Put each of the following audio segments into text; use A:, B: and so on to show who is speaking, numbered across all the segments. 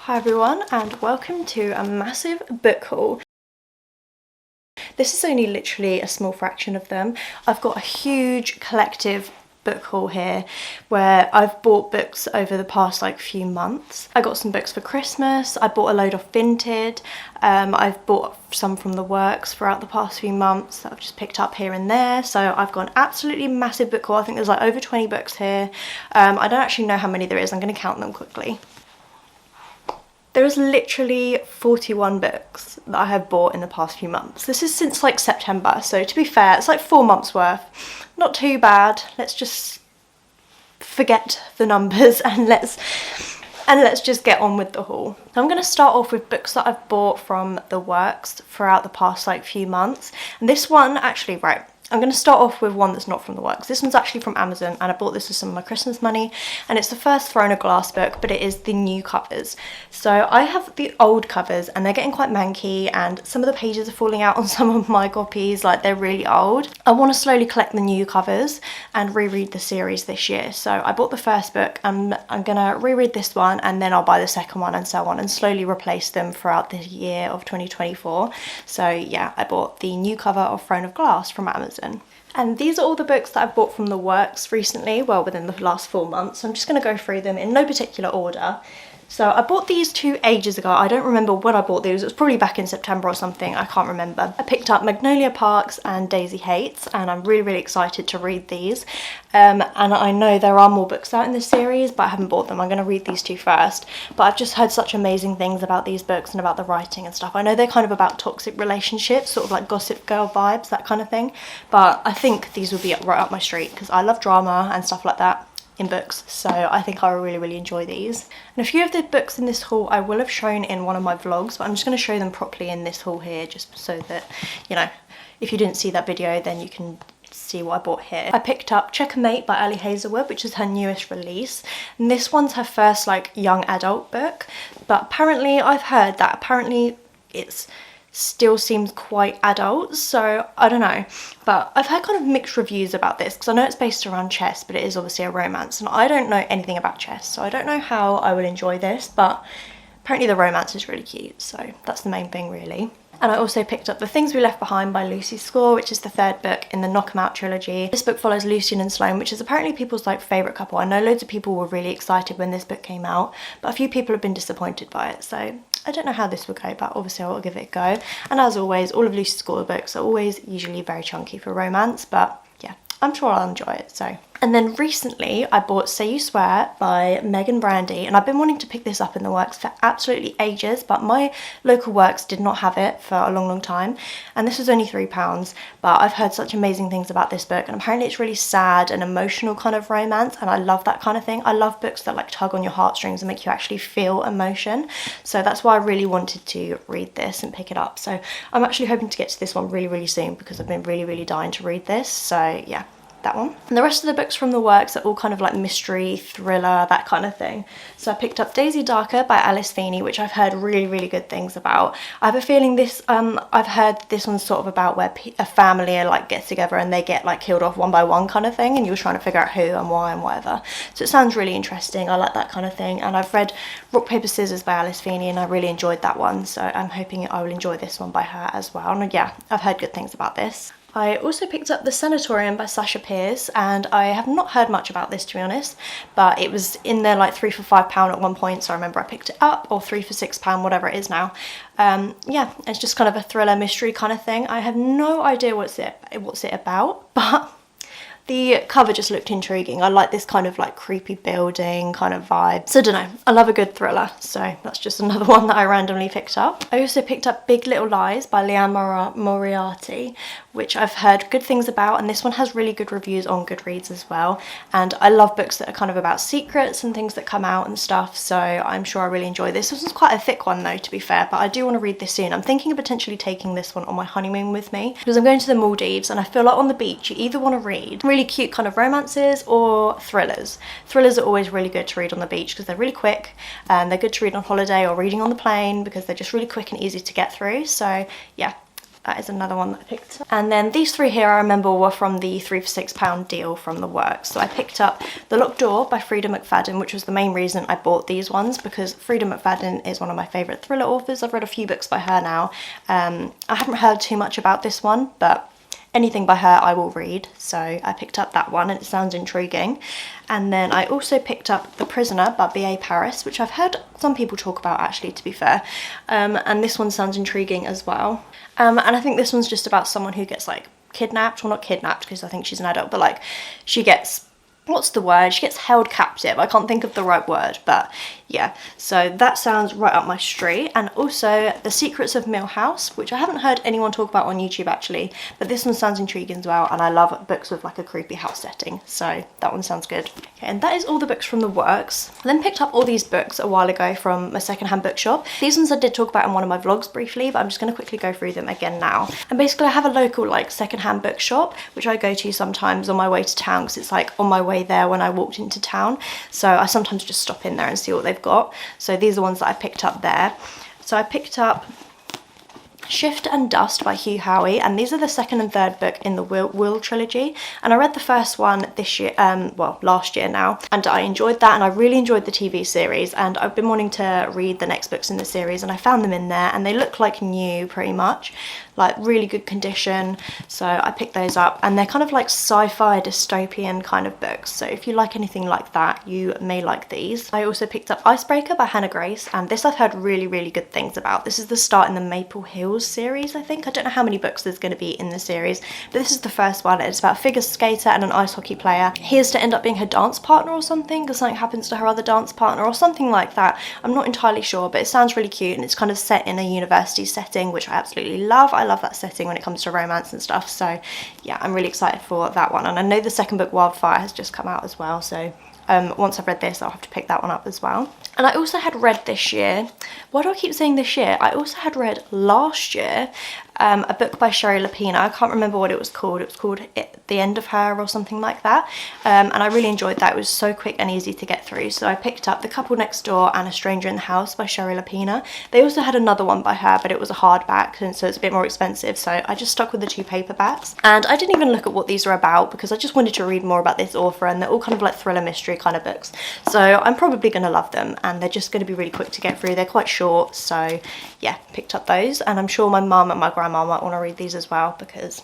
A: Hi everyone and welcome to a massive book haul. This is only literally a small fraction of them. I've got a huge collective book haul here where I've bought books over the past few months. I got some books for Christmas, I bought a load off Vinted, I've bought some from the works throughout the past few months that I've just picked up here and there. So I've got an absolutely massive book haul. I think there's over 20 books here. I don't actually know how many there is, I'm going to count them quickly. There is literally 41 books that I have bought in the past few months. This is since September, so to be fair, it's 4 months worth. Not too bad. Let's just forget the numbers and let's just get on with the haul. So I'm going to start off with books that I've bought from the works throughout the past few months. And this one, actually, right, I'm going to start off with one that's not from the works. This one's actually from Amazon and I bought this with some of my Christmas money, and it's the first Throne of Glass book, but it is the new covers. So I have the old covers and they're getting quite manky and some of the pages are falling out on some of my copies, they're really old. I want to slowly collect the new covers and reread the series this year. So I bought the first book and I'm going to reread this one and then I'll buy the second one and so on and slowly replace them throughout the year of 2024. So yeah, I bought the new cover of Throne of Glass from Amazon. And these are all the books that I've bought from the works recently, well, within the last 4 months. So I'm just going to go through them in no particular order. So I bought these 2 ages ago. I don't remember when I bought these. It was probably back in September or something. I can't remember. I picked up Magnolia Parks and Daisy Hates, and I'm really excited to read these. And I know there are more books out in this series, but I haven't bought them. I'm going to read these 2 first. But I've just heard such amazing things about these books and about the writing and stuff. I know they're kind of about toxic relationships, sort of like Gossip Girl vibes, that kind of thing. But I think these will be right up my street because I love drama and stuff like that in books, so I think I will really enjoy these. And a few of the books in this haul I will have shown in one of my vlogs, but I'm just going to show them properly in this haul here, just so that, you know, if you didn't see that video then you can see what I bought here. I picked up Checkmate by Ali Hazelwood, which is her newest release, and this one's her first young adult book, but apparently I've heard that apparently it's still seems quite adult, so I don't know, but I've had kind of mixed reviews about this because I know it's based around chess, but it is obviously a romance and I don't know anything about chess, so I don't know how I would enjoy this, but apparently the romance is really cute, so that's the main thing really. And I also picked up The Things We Left Behind by Lucy Score, which is the 3rd book in the Knock 'Em Out trilogy. This book follows Lucian and Sloane, which is apparently people's favourite couple. I know loads of people were really excited when this book came out, but a few people have been disappointed by it, so I don't know how this will go, but obviously I'll give it a go. And as always, all of Lucy Score books are always usually very chunky for romance, but yeah, I'm sure I'll enjoy it, so. And then recently I bought Say You Swear by Megan Brandy, and I've been wanting to pick this up in the works for absolutely ages, but my local works did not have it for a long time, and this was only £3, but I've heard such amazing things about this book, and apparently it's really sad and emotional kind of romance, and I love that kind of thing. I love books that tug on your heartstrings and make you actually feel emotion, so that's why I really wanted to read this and pick it up. So I'm actually hoping to get to this one really soon because I've been really dying to read this, so yeah, that one. And the rest of the books from the works are all kind of mystery, thriller, that kind of thing. So I picked up Daisy Darker by Alice Feeney, which I've heard really good things about. I have a feeling this, I've heard this one's sort of about where a family gets together and they get killed off one by one kind of thing, and you're trying to figure out who and why and whatever. So it sounds really interesting. I like that kind of thing. And I've read Rock Paper Scissors by Alice Feeney and I really enjoyed that one, so I'm hoping I will enjoy this one by her as well. And yeah, I've heard good things about this. I also picked up The Sanatorium by Sasha Pierce, and I have not heard much about this, to be honest, but it was in there 3 for £5 at one point, so I remember I picked it up, or 3 for £6, whatever it is now. Yeah, it's just kind of a thriller mystery kind of thing. I have no idea what's it about, but the cover just looked intriguing. I like this kind of creepy building kind of vibe. So I don't know, I love a good thriller, so that's just another one that I randomly picked up. I also picked up Big Little Lies by Liane Moriarty, which I've heard good things about, and this one has really good reviews on Goodreads as well. And I love books that are kind of about secrets and things that come out and stuff, so I'm sure I really enjoy this. This one's quite a thick one though, to be fair, but I do want to read this soon. I'm thinking of potentially taking this one on my honeymoon with me because I'm going to the Maldives, and I feel on the beach you either want to read really cute kind of romances or thrillers. Thrillers are always really good to read on the beach because they're really quick, and they're good to read on holiday or reading on the plane because they're just really quick and easy to get through. So yeah, That is another one that I picked up. And then these three here I remember were from the 3 for £6 deal from the works. So I picked up The Locked Door by Frida McFadden, which was the main reason I bought these ones, because Frida McFadden is one of my favourite thriller authors. I've read a few books by her now. I haven't heard too much about this one, but anything by her I will read, so I picked up that one and it sounds intriguing. And then I also picked up The Prisoner by B.A. Paris, which I've heard some people talk about actually, to be fair, and this one sounds intriguing as well. And I think this one's just about someone who gets like kidnapped, well not kidnapped because I think she's an adult, but like she gets, what's the word, she gets held captive, I can't think of the right word, but yeah, so that sounds right up my street. And also The Secrets of Mill House, which I haven't heard anyone talk about on YouTube actually, but this one sounds intriguing as well, and I love books with like a creepy house setting, so that one sounds good. Okay, and that is all the books from the works. I then picked up all these books a while ago from my secondhand bookshop. These ones I did talk about in one of my vlogs briefly, but I'm just going to quickly go through them again now. And basically I have a local like secondhand bookshop which I go to sometimes on my way to town, because it's like on my way there when I walked into town, so I sometimes just stop in there and see what they've got. So these are ones that I picked up there. So I picked up Shift and Dust by Hugh Howey, and these are the second and third book in the Will trilogy, and I read the first one this year, well last year now, and I enjoyed that, and I really enjoyed the TV series, and I've been wanting to read the next books in the series, and I found them in there and they look like new pretty much, like really good condition, so I picked those up, and they're kind of like sci-fi dystopian kind of books, so if you like anything like that you may like these. I also picked up Icebreaker by Hannah Grace, and this I've heard really good things about. This is the start in the Maple Hills series, I think. I don't know how many books there's going to be in the series, but this is the first one. It's about a figure skater and an ice hockey player. He is to end up being her dance partner or something, because something happens to her other dance partner or something like that. I'm not entirely sure, but it sounds really cute, and it's kind of set in a university setting, which I absolutely love. I love that setting when it comes to romance and stuff, so yeah, I'm really excited for that one. And I know the second book, Wildfire, has just come out as well, so once I've read this I'll have to pick that one up as well. And I also had read this year, why do I keep saying this year? I also had read last year a book by Sherry Lapina. I can't remember what it was called. It was called The End of Her or something like that. And I really enjoyed that. It was so quick and easy to get through. So I picked up The Couple Next Door and A Stranger in the House by Sherry Lapina. They also had another one by her, but it was a hardback, and so it's a bit more expensive. So I just stuck with the 2 paperbacks. And I didn't even look at what these are about, because I just wanted to read more about this author, and they're all kind of like thriller mystery kind of books. So I'm probably going to love them, and they're just going to be really quick to get through. They're quite short, so yeah, picked up those. And I'm sure my mum and my grandma might want to read these as well, because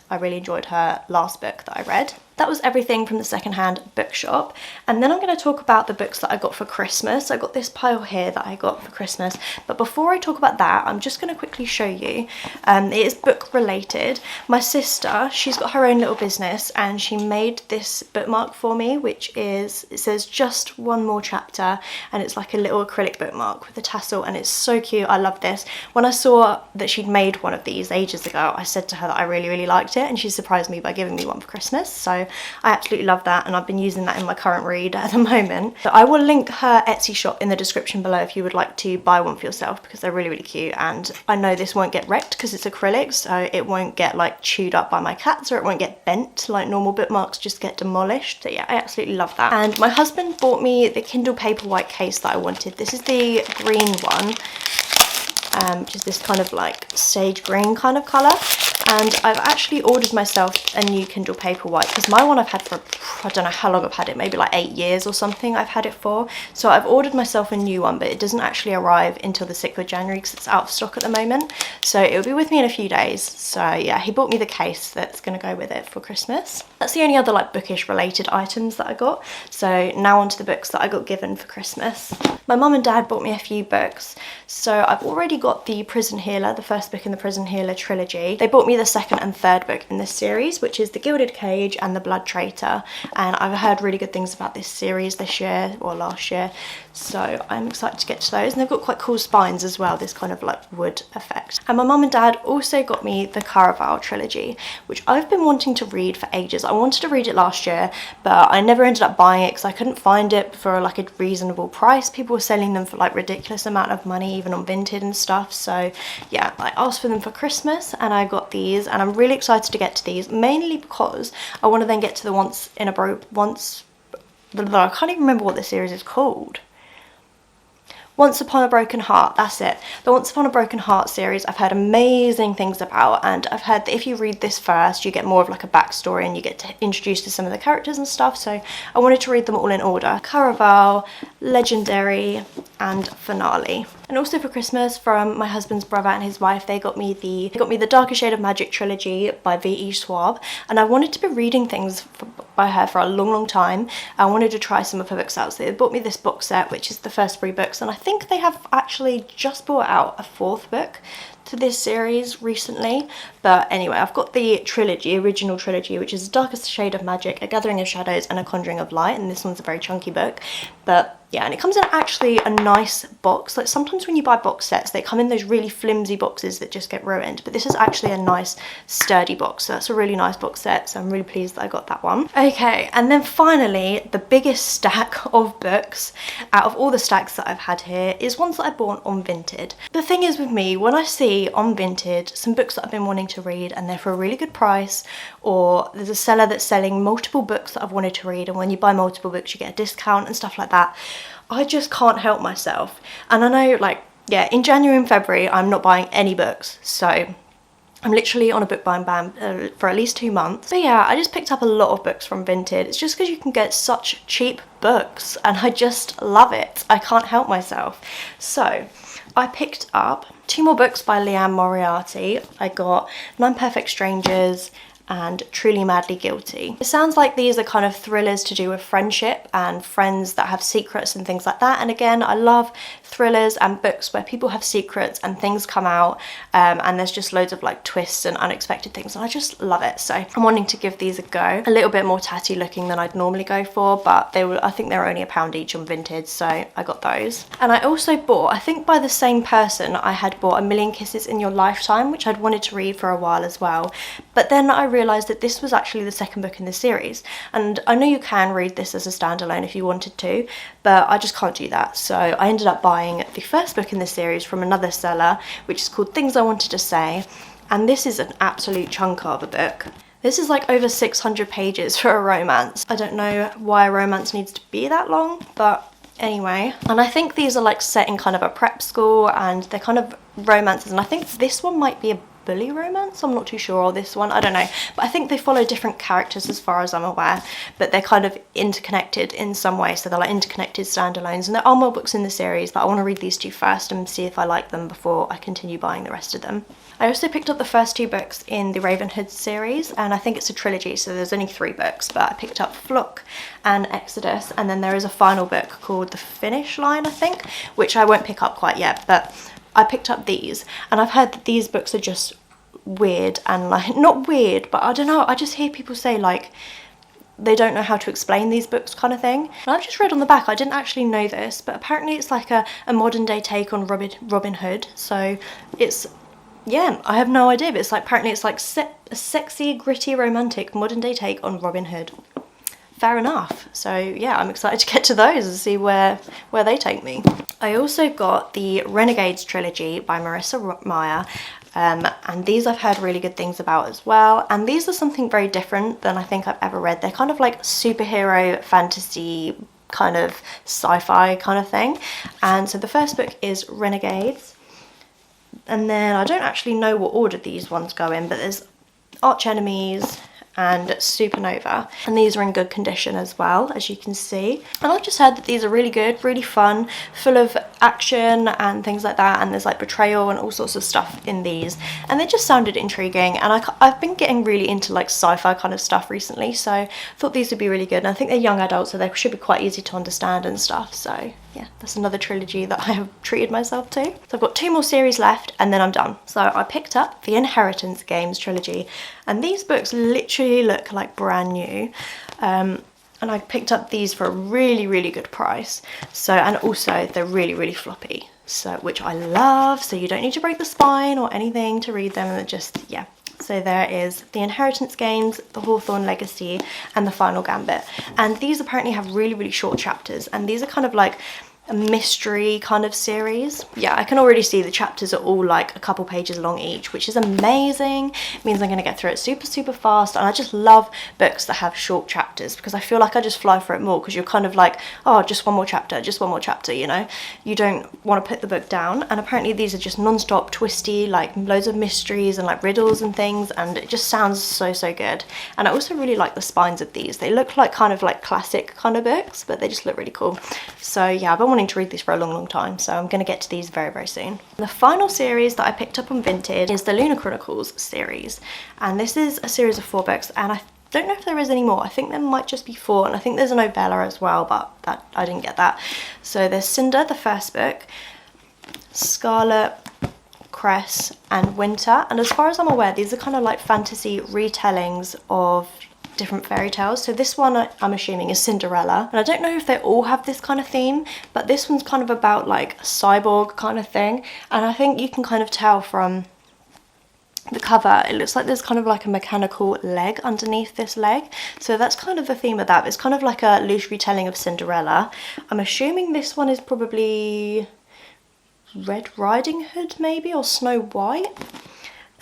A: I really enjoyed her last book that I read. That was everything from the secondhand bookshop, and then I'm going to talk about the books that I got for Christmas. I got this pile here that I got for Christmas, but before I talk about that, I'm just going to quickly show you, it is book related. My sister, she's got her own little business, and she made this bookmark for me, which is, it says just one more chapter, and it's like a little acrylic bookmark with a tassel, and it's so cute. I love this. When I saw that she'd made one of these ages ago, I said to her that I really liked it, and she surprised me by giving me one for Christmas, so I absolutely love that, and I've been using that in my current read at the moment. So I will link her Etsy shop in the description below if you would like to buy one for yourself, because they're really cute, and I know this won't get wrecked because it's acrylic, so it won't get like chewed up by my cats, or it won't get bent like normal bookmarks just get demolished. So yeah, I absolutely love that. And my husband bought me the Kindle Paperwhite case that I wanted. This is the green one, which is this kind of like sage green kind of colour. And I've actually ordered myself a new Kindle Paperwhite, because my one I've had for, I don't know how long I've had it, maybe like 8 years or something I've had it for. So I've ordered myself a new one, but it doesn't actually arrive until the 6th of January because it's out of stock at the moment. So it'll be with me in a few days. So yeah, he bought me the case that's going to go with it for Christmas. That's the only other like bookish related items that I got. So now on to the books that I got given for Christmas. My mum and dad bought me a few books. So I've already got the Prison Healer, the first book in the Prison Healer trilogy. They bought me the second and third book in this series, which is The Gilded Cage and The Blood Traitor, and I've heard really good things about this series this year or last year, so I'm excited to get to those. And they've got quite cool spines as well, this kind of like wood effect. And my mum and dad also got me the Caraval trilogy, which I've been wanting to read for ages. I wanted to read it last year, but I never ended up buying it because I couldn't find it for like a reasonable price. People were selling them for like ridiculous amount of money, even on Vinted and stuff. So yeah, I asked for them for Christmas and I got these, and I'm really excited to get to these, mainly because I want to then get to the I can't even remember what the series is called. Once Upon a Broken Heart, that's it. The Once Upon a Broken Heart series I've heard amazing things about, and I've heard that if you read this first you get more of like a backstory and you get to introduced to some of the characters and stuff, so I wanted to read them all in order. Caraval, Legendary and Finale. And also for Christmas, from my husband's brother and his wife, they got me the Darker Shade of Magic trilogy by V.E. Schwab, and I wanted to be reading things by her for a long time. I wanted to try some of her books out, so they bought me this box set, which is the first 3 books, and I think they have actually just brought out a 4th book to this series recently. But anyway, I've got the trilogy, original trilogy, which is Darkest Shade of Magic, A Gathering of Shadows and A Conjuring of Light, and this one's a very chunky book. But yeah, and it comes in actually a nice box. Like sometimes when you buy box sets, they come in those really flimsy boxes that just get ruined, but this is actually a nice sturdy box, so that's a really nice box set, so I'm really pleased that I got that one. Okay, and then finally, the biggest stack of books out of all the stacks that I've had here is ones that I bought on Vinted. The thing is with me, when I see on Vinted some books that I've been wanting to read and they're for a really good price, or there's a seller that's selling multiple books that I've wanted to read, and when you buy multiple books you get a discount and stuff like that, I just can't help myself. And I know, like, yeah, in January and February I'm not buying any books, so I'm literally on a book buying ban for at least 2 months. But yeah, I just picked up a lot of books from Vinted. It's just because you can get such cheap books and I just love it. I can't help myself. So I picked up 2 more books by Liane Moriarty. I got 9 Perfect Strangers and Truly Madly Guilty. It sounds like these are kind of thrillers to do with friendship and friends that have secrets and things like that. And again, I love thrillers and books where people have secrets and things come out, and there's just loads of like twists and unexpected things, and I just love it. So I'm wanting to give these a go. A little bit more tatty looking than I'd normally go for, but I think they were only £1 each on Vinted, so I got those. And I also bought, I think by the same person, I had bought A Million Kisses in Your Lifetime, which I'd wanted to read for a while as well, but then I realised that this was actually the 2nd book in the series, and I know you can read this as a standalone if you wanted to, but I just can't do that, so I ended up buying the 1st book in the series from another seller, which is called Things I Wanted to Say, and this is an absolute chunker of a book. This is like over 600 pages for a romance. I don't know why a romance needs to be that long, but anyway. And I think these are like set in kind of a prep school, and they're kind of romances, and I think this one might be a bully romance, I'm not too sure, or this one, I don't know, but I think they follow different characters as far as I'm aware, but they're kind of interconnected in some way, so they're like interconnected standalones, and there are more books in the series, but I want to read these 2 first and see if I like them before I continue buying the rest of them. I also picked up the first 2 books in the Ravenhood series, and I think it's a trilogy, so there's only 3 books, but I picked up Flock and Exodus, and then there is a final book called The Finish Line, I think, which I won't pick up quite yet, but I picked up these, and I've heard that these books are just weird, and like, not weird, but I don't know, I just hear people say like they don't know how to explain these books kind of thing. And I've just read on the back, I didn't actually know this, but apparently it's like a modern day take on Robin Hood, so it's, yeah, I have no idea, but it's like, apparently it's like a sexy, gritty, romantic modern day take on Robin Hood. Fair enough. So yeah, I'm excited to get to those and see where they take me. I also got the Renegades trilogy by Marissa Meyer, and these I've heard really good things about as well, and these are something very different than I think I've ever read. They're kind of like superhero fantasy, kind of sci-fi kind of thing. And so the first book is Renegades, and then I don't actually know what order these ones go in, but there's Arch Enemies and Supernova, and these are in good condition as well, as you can see. And I've just heard that these are really good, really fun, full of action and things like that, and there's like betrayal and all sorts of stuff in these, and they just sounded intriguing, and I've been getting really into like sci-fi kind of stuff recently, so I thought these would be really good. And I think they're young adults, so they should be quite easy to understand and stuff, so yeah, that's another trilogy that I have treated myself to. So I've got 2 more series left and then I'm done. So I picked up the Inheritance Games trilogy, and these books literally look like brand new. And I picked up these for a really, really good price. So, and also they're really, really floppy, so, which I love. So you don't need to break the spine or anything to read them, and they're just, yeah. So there is the Inheritance Games, the Hawthorne Legacy, and the Final Gambit. And these apparently have really, really short chapters, and these are kind of like a mystery kind of series. Yeah, I can already see the chapters are all like a couple pages long each, which is amazing. It means I'm going to get through it super, super fast, and I just love books that have short chapters chapters, because I feel like I just fly through it more, because you're kind of like, oh, just one more chapter, you know, you don't want to put the book down. And apparently these are just non-stop twisty, like loads of mysteries and like riddles and things, and it just sounds so good. And I also really like the spines of these. They look like kind of like classic kind of books, but they just look really cool. So yeah, I've been wanting to read these for a long time, so I'm going to get to these very soon. The final series that I picked up on Vinted is the Lunar Chronicles series, and this is a series of 4 books, and I don't know if there is any more. I think there might just be 4, and I think there's a novella as well, but that I didn't get that. So there's Cinder, the first book, Scarlet, Cress and Winter, and as far as I'm aware, these are kind of like fantasy retellings of different fairy tales. So this one I'm assuming is Cinderella, and I don't know if they all have this kind of theme, but this one's kind of about like a cyborg kind of thing, and I think you can kind of tell from the cover, it looks like there's kind of like a mechanical leg underneath this leg, so that's kind of the theme of that. It's kind of like a loose retelling of Cinderella. I'm assuming this one is probably Red Riding Hood maybe, or Snow White.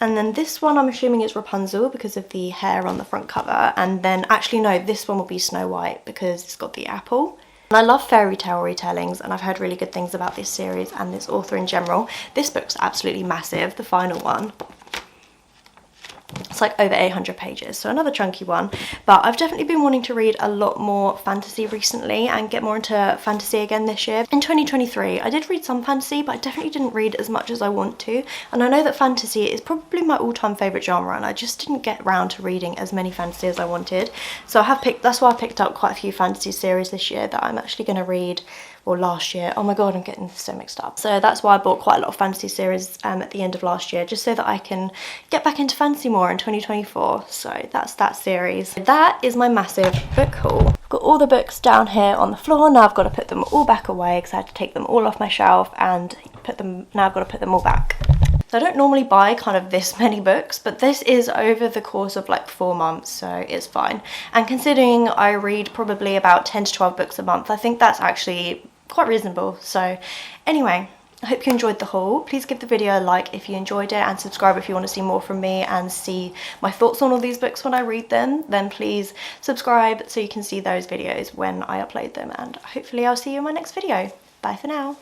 A: And then this one I'm assuming is Rapunzel because of the hair on the front cover, and then actually no, this one will be Snow White because it's got the apple. And I love fairy tale retellings, and I've heard really good things about this series and this author in general. This book's absolutely massive, the final one. It's like over 800 pages, so another chunky one. But I've definitely been wanting to read a lot more fantasy recently and get more into fantasy again this year. In 2023, I did read some fantasy, but I definitely didn't read as much as I want to. And I know that fantasy is probably my all-time favourite genre, and I just didn't get around to reading as many fantasy as I wanted. So that's why I picked up quite a few fantasy series this year that I'm actually going to read. Or last year. Oh my god, I'm getting so mixed up. So that's why I bought quite a lot of fantasy series at the end of last year, just so that I can get back into fantasy more in 2024. So that's that series. That is my massive book haul. I've got all the books down here on the floor. Now I've got to put them all back away because I had to take them all off my shelf and now I've got to put them all back. So I don't normally buy kind of this many books, but this is over the course of like 4 months, so it's fine. And considering I read probably about 10 to 12 books a month, I think that's actually quite reasonable. So anyway, I hope you enjoyed the haul. Please give the video a like if you enjoyed it, and subscribe if you want to see more from me and see my thoughts on all these books when I read them. Then please subscribe so you can see those videos when I upload them, and hopefully I'll see you in my next video. Bye for now.